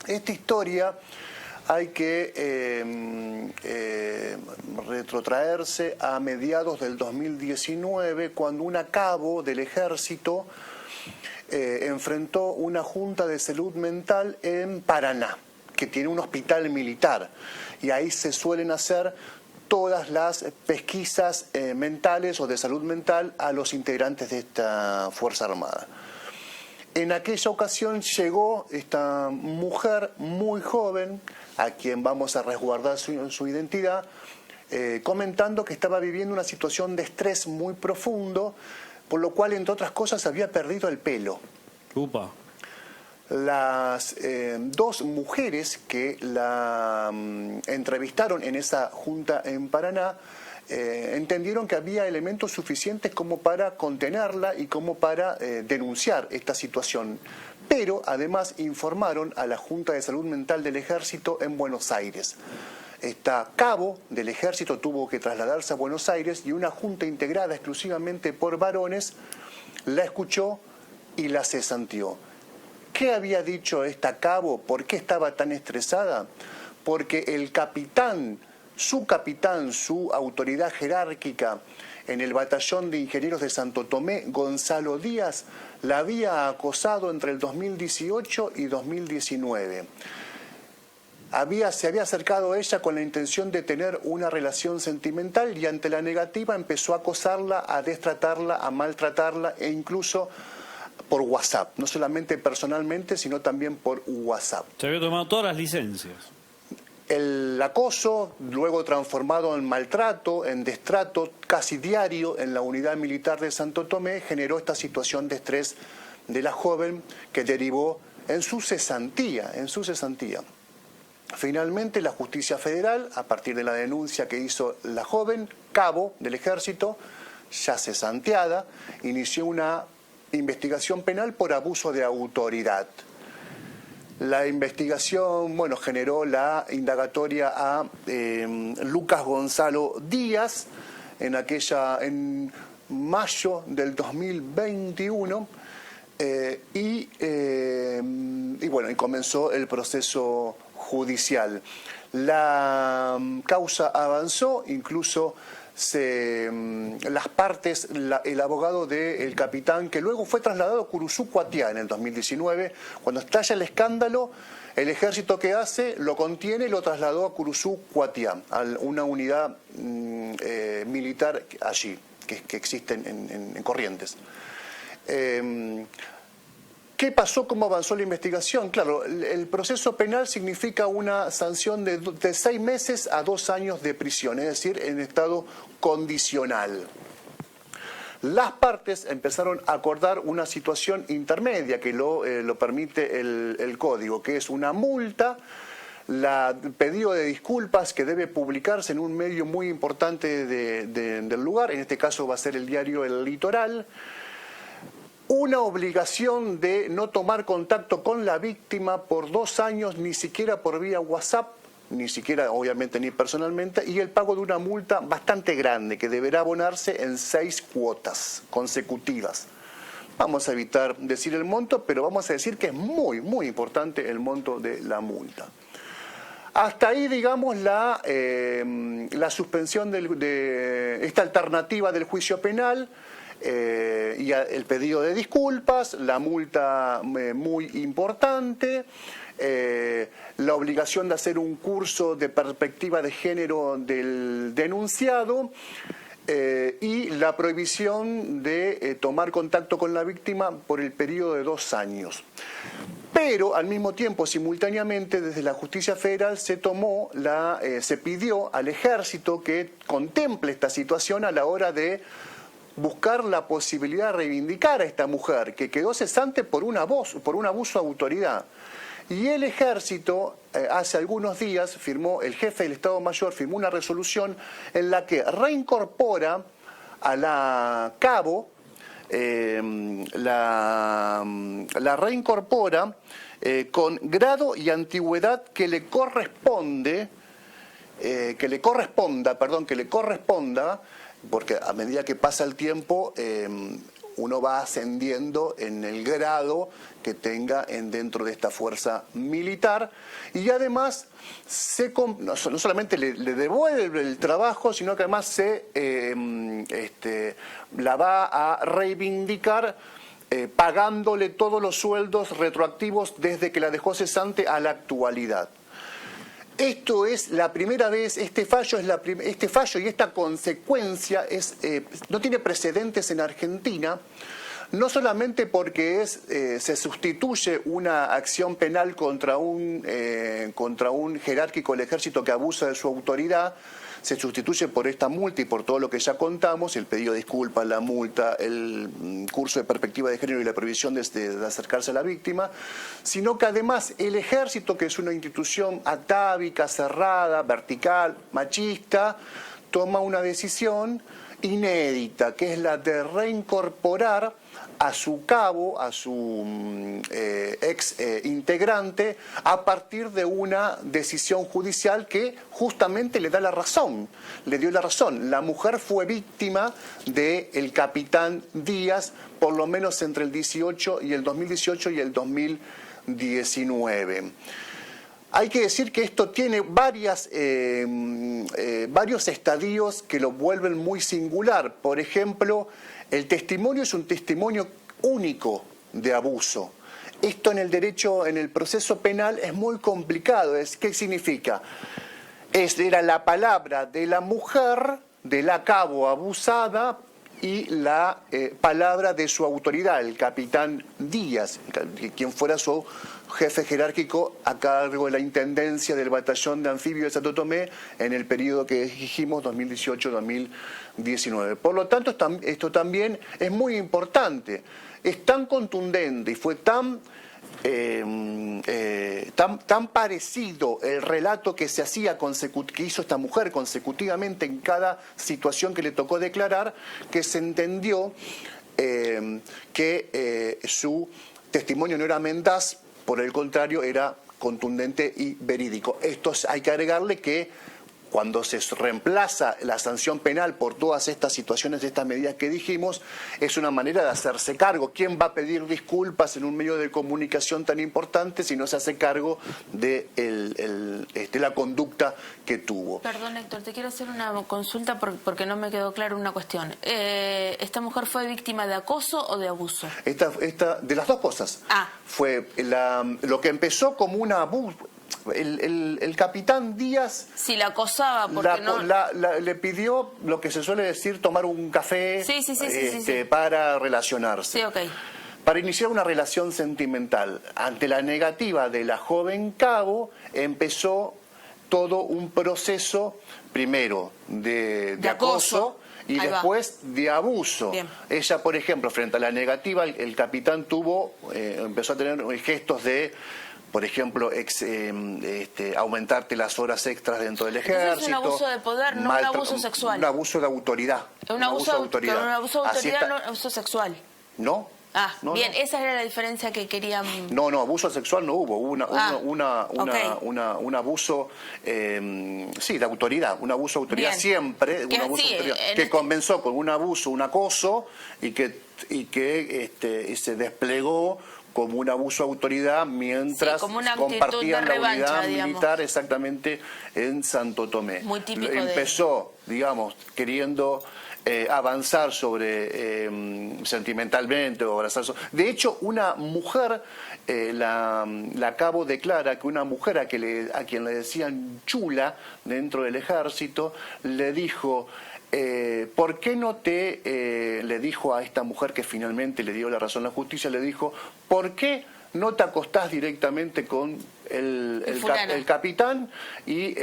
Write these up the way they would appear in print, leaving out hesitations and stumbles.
Esta historia hay que retrotraerse a mediados del 2019, cuando un cabo del ejército enfrentó una junta de salud mental en Paraná, que tiene un hospital militar, y ahí se suelen hacer todas las pesquisas mentales o de salud mental a los integrantes de esta Fuerza Armada. En aquella ocasión llegó esta mujer muy joven, a quien vamos a resguardar su identidad, comentando que estaba viviendo una situación de estrés muy profundo, por lo cual, entre otras cosas, había perdido el pelo. Upa. Las dos mujeres que la entrevistaron en esa junta en Paraná entendieron que había elementos suficientes como para contenerla y como para denunciar esta situación. Pero además informaron a la Junta de Salud Mental del Ejército en Buenos Aires. Esta cabo del Ejército tuvo que trasladarse a Buenos Aires y una junta integrada exclusivamente por varones la escuchó y la cesanteó. ¿Qué había dicho esta cabo? ¿Por qué estaba tan estresada? Porque el capitán, su autoridad jerárquica en el batallón de ingenieros de Santo Tomé, Gonzalo Díaz, la había acosado entre el 2018 y 2019. Se había acercado a ella con la intención de tener una relación sentimental y ante la negativa empezó a acosarla, a destratarla, a maltratarla e incluso por WhatsApp, no solamente personalmente, sino también por WhatsApp. Se había tomado todas las licencias. El acoso, luego transformado en maltrato, en destrato casi diario en la unidad militar de Santo Tomé, generó esta situación de estrés de la joven que derivó en su cesantía. Finalmente, la Justicia Federal, a partir de la denuncia que hizo la joven, cabo del Ejército, ya cesanteada, inició una investigación penal por abuso de autoridad. La investigación, generó la indagatoria a Lucas Gonzalo Díaz en mayo del 2021 y comenzó el proceso judicial. La causa avanzó, incluso las partes, el abogado del capitán, que luego fue trasladado a Curuzú Cuatiá en el 2019, cuando estalla el escándalo, el ejército que hace lo contiene y lo trasladó a Curuzú Cuatiá, a una unidad militar allí, que existe en Corrientes. ¿Qué pasó? ¿Cómo avanzó la investigación? Claro, el proceso penal significa una sanción de 6 meses a 2 años de prisión, es decir, en estado condicional. Las partes empezaron a acordar una situación intermedia que lo permite el código, que es una multa, el pedido de disculpas que debe publicarse en un medio muy importante del lugar, en este caso va a ser el diario El Litoral, una obligación de no tomar contacto con la víctima por 2 años, ni siquiera por vía WhatsApp, ni siquiera obviamente ni personalmente, y el pago de una multa bastante grande que deberá abonarse en 6 cuotas consecutivas. Vamos a evitar decir el monto, pero vamos a decir que es muy, muy importante el monto de la multa. Hasta ahí, digamos, la suspensión de esta alternativa del juicio penal, y el pedido de disculpas, la multa muy importante, la obligación de hacer un curso de perspectiva de género del denunciado y la prohibición de tomar contacto con la víctima por el periodo de 2 años. Pero al mismo tiempo, simultáneamente, desde la Justicia Federal se pidió al Ejército que contemple esta situación a la hora de buscar la posibilidad de reivindicar a esta mujer que quedó cesante por un abuso de autoridad. Y el Ejército, hace algunos días, el jefe del Estado Mayor firmó una resolución en la que reincorpora a la cabo, la reincorpora con grado y antigüedad que le corresponda, porque a medida que pasa el tiempo, uno va ascendiendo en el grado que tenga dentro de esta fuerza militar, y además no solamente le devuelve el trabajo, sino que además la va a reivindicar pagándole todos los sueldos retroactivos desde que la dejó cesante a la actualidad. Esto es la primera vez, este fallo y esta consecuencia no tiene precedentes en Argentina, no solamente porque se sustituye una acción penal contra un jerárquico del ejército que abusa de su autoridad, se sustituye por esta multa y por todo lo que ya contamos, el pedido de disculpas, la multa, el curso de perspectiva de género y la prohibición de acercarse a la víctima, sino que además el ejército, que es una institución atávica, cerrada, vertical, machista, toma una decisión inédita, que es la de reincorporar a su cabo, a su ex integrante, a partir de una decisión judicial que justamente le da la razón, le dio la razón. La mujer fue víctima del capitán Díaz, por lo menos entre el 2018 y el 2019. Hay que decir que esto tiene varios estadios que lo vuelven muy singular. Por ejemplo, el testimonio es un testimonio único de abuso. Esto en el derecho, en el proceso penal es muy complicado. ¿Qué significa? Era la palabra de la mujer, de la cabo abusada, y la palabra de su autoridad, el capitán Díaz, quien fuera su jefe jerárquico a cargo de la intendencia del batallón de anfibios de Santo Tomé en el periodo que dijimos, 2018-2019. Por lo tanto, esto también es muy importante. Es tan contundente y fue tan parecido el relato que se hacía que hizo esta mujer consecutivamente en cada situación que le tocó declarar, que se entendió que su testimonio no era mendaz, por el contrario era contundente y verídico. Esto hay que agregarle que cuando se reemplaza la sanción penal por todas estas situaciones, estas medidas que dijimos, es una manera de hacerse cargo. ¿Quién va a pedir disculpas en un medio de comunicación tan importante si no se hace cargo de la conducta que tuvo? Perdón, Héctor, te quiero hacer una consulta porque no me quedó claro una cuestión. ¿Esta mujer fue víctima de acoso o de abuso? De las dos cosas. Fue lo que empezó como un abuso. El capitán Díaz la acosaba porque le pidió lo que se suele decir tomar un café para relacionarse. Sí, okay. Para iniciar una relación sentimental. Ante la negativa de la joven cabo, empezó todo un proceso, primero de acoso y después de abuso. Bien. Ella, por ejemplo, frente a la negativa, el capitán empezó a tener gestos de, por ejemplo, aumentarte las horas extras dentro del ejército. Es un abuso de poder, no un abuso sexual. Un abuso de autoridad. Un abuso de autoridad, no un abuso sexual. No. Bien, esa era la diferencia que querían. No, abuso sexual no hubo. Hubo un abuso, de autoridad. Un abuso de autoridad. Bien. Siempre. Un abuso de autoridad, que comenzó con un abuso, un acoso, y que se desplegó como un abuso de autoridad mientras compartían la unidad militar exactamente en Santo Tomé. Muy típico. Empezó, queriendo avanzar sobre sentimentalmente o abrazar. De hecho, una mujer, la cabo declara que una mujer a quien le decían chula dentro del ejército, le dijo: ¿por qué no le dijo a esta mujer que finalmente le dio la razón a la justicia, le dijo, ¿por qué no te acostás directamente con el capitán y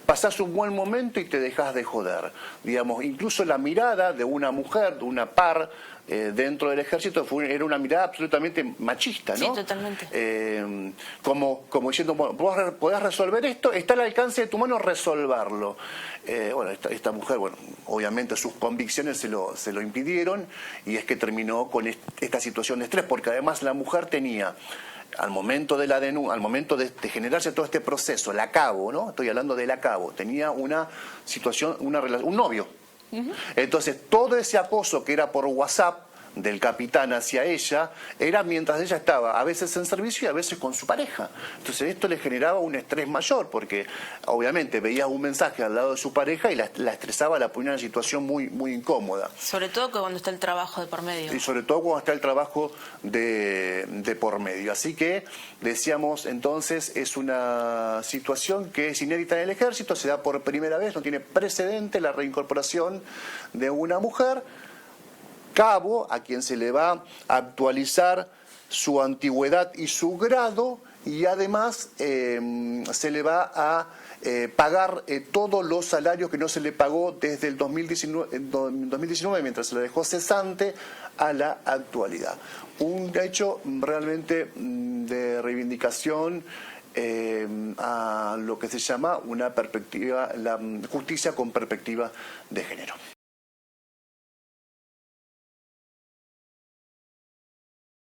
pasás un buen momento y te dejás de joder? Incluso la mirada de una mujer, de una par dentro del ejército, era una mirada absolutamente machista, ¿no? Sí, totalmente. Como diciendo, bueno, vos podés resolver esto, está al alcance de tu mano resolverlo. Esta mujer, obviamente sus convicciones se lo impidieron, y es que terminó con esta situación de estrés, porque además la mujer tenía, al momento de la denuncia, al momento de generarse todo este proceso, la cabo, ¿no? Estoy hablando de la cabo, tenía una situación, una relación, un novio Entonces, todo ese acoso que era por WhatsApp del capitán hacia ella, era mientras ella estaba a veces en servicio y a veces con su pareja. Entonces esto le generaba un estrés mayor, porque obviamente veía un mensaje al lado de su pareja y la estresaba, la ponía en una situación muy, muy incómoda. Sobre todo cuando está el trabajo de por medio. Y sobre todo cuando está el trabajo de por medio. Así que, decíamos entonces, es una situación que es inédita en el ejército, se da por primera vez, no tiene precedente la reincorporación de una mujer cabo a quien se le va a actualizar su antigüedad y su grado, y además se le va a pagar todos los salarios que no se le pagó desde el 2019 mientras se le dejó cesante a la actualidad. Un hecho realmente de reivindicación a lo que se llama una perspectiva, la justicia con perspectiva de género.